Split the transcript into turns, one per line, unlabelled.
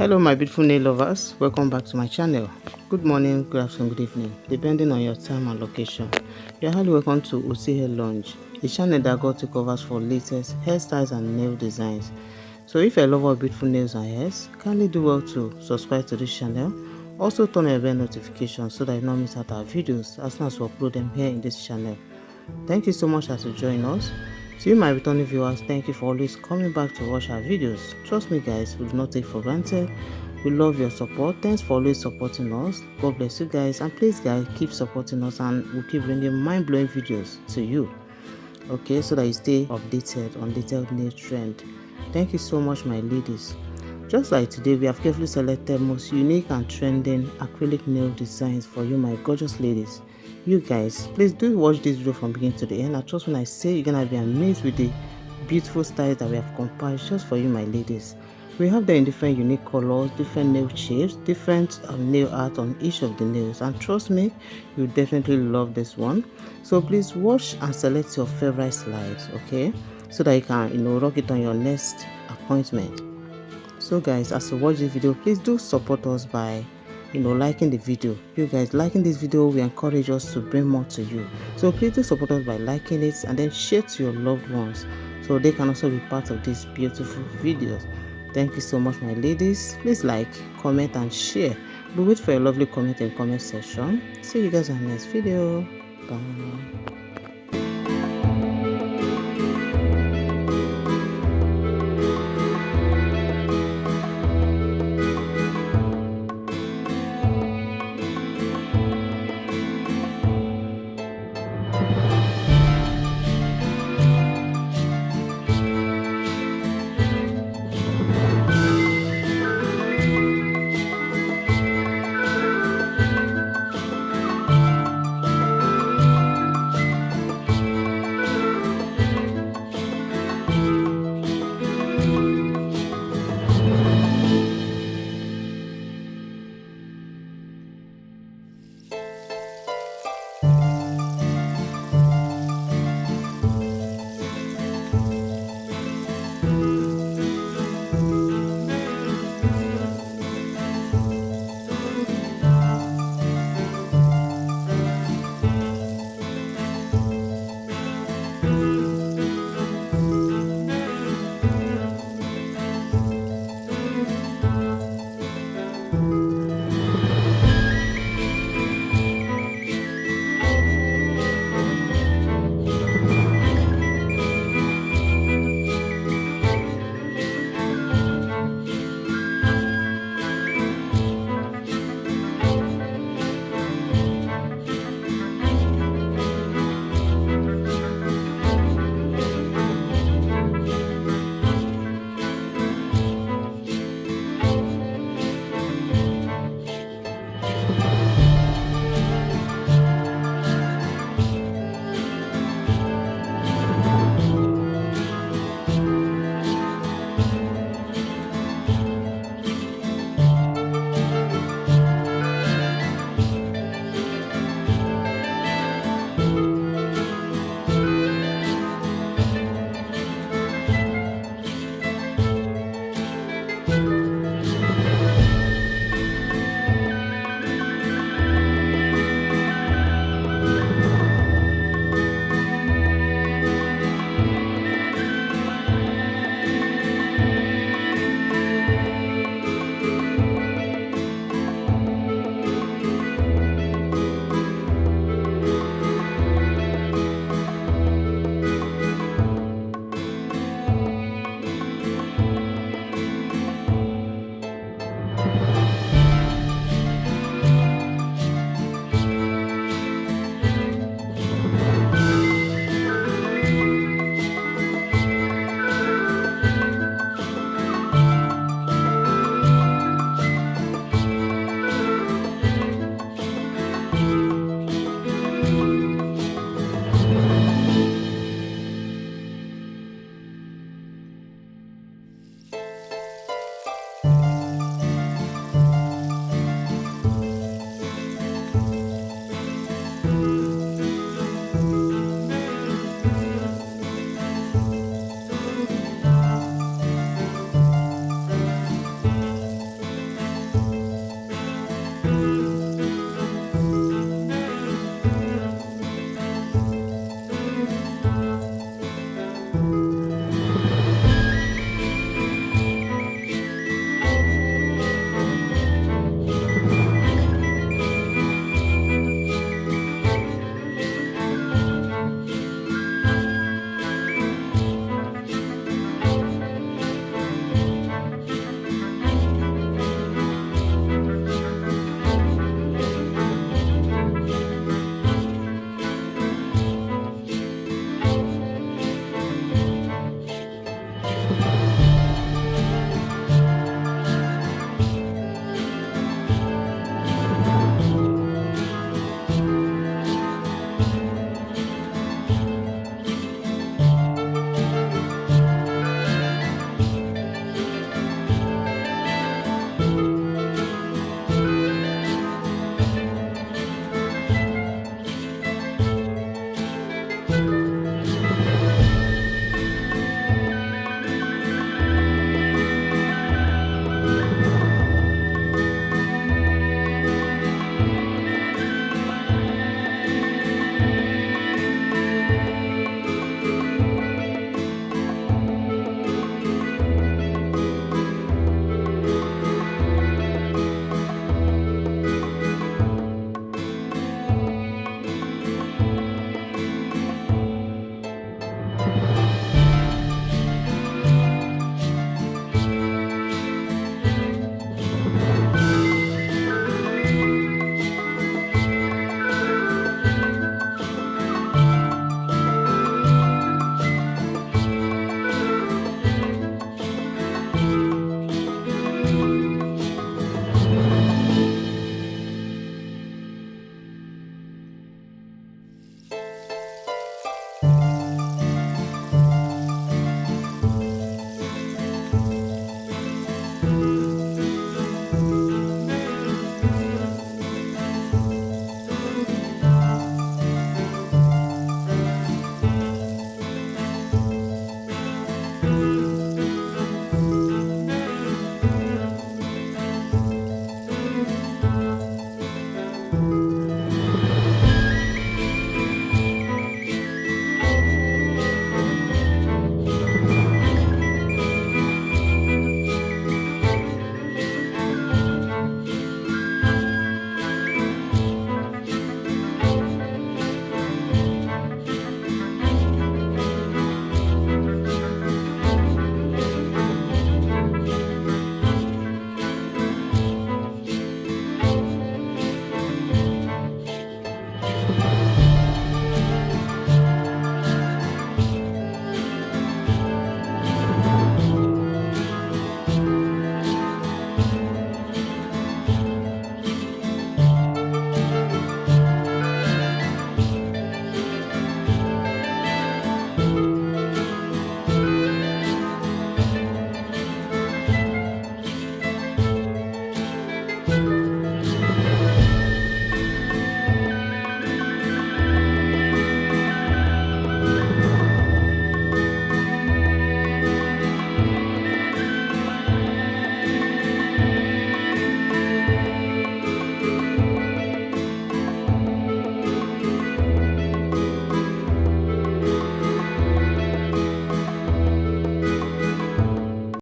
Hello my beautiful nail lovers, welcome back to my channel. Good morning, good afternoon, good evening, depending on your time and location. You're highly welcome to Usi Hair Lounge, a channel that got to covers for latest hairstyles and nail designs. So if you're a lover of beautiful nails and hairs, kindly do well to subscribe to this channel. Also turn on your bell notification so that you don't miss out our videos as soon as we upload them here in this channel. Thank you so much as you join us. To you my returning viewers, thank you for always coming back to watch our videos. Trust me guys, we do not take for granted. We love your support. Thanks for always supporting us. God bless you guys, and please guys keep supporting us and we'll keep bringing mind-blowing videos to you, okay, so that you stay updated on detailed nail trend. Thank you so much my ladies. Just like today, we have carefully selected most unique and trending acrylic nail designs for you my gorgeous ladies. You guys, please do watch this video from beginning to the end. I trust when I say you're gonna be amazed with the beautiful styles that we have compiled just for you my ladies. We have them in different unique colors, different nail shapes, different nail art on each of the nails, and trust me, you definitely love this one. So please watch and select your favorite slides, okay, so that you can rock it on your next appointment. So guys, as you watch this video, please do support us by liking the video. You guys, liking this video will encourage us to bring more to you. So please do support us by liking it and then share to your loved ones so they can also be part of these beautiful videos. Thank you so much my ladies. Please like, comment and share. We wait for a lovely comment in the comment section. See you guys on the next video. Bye.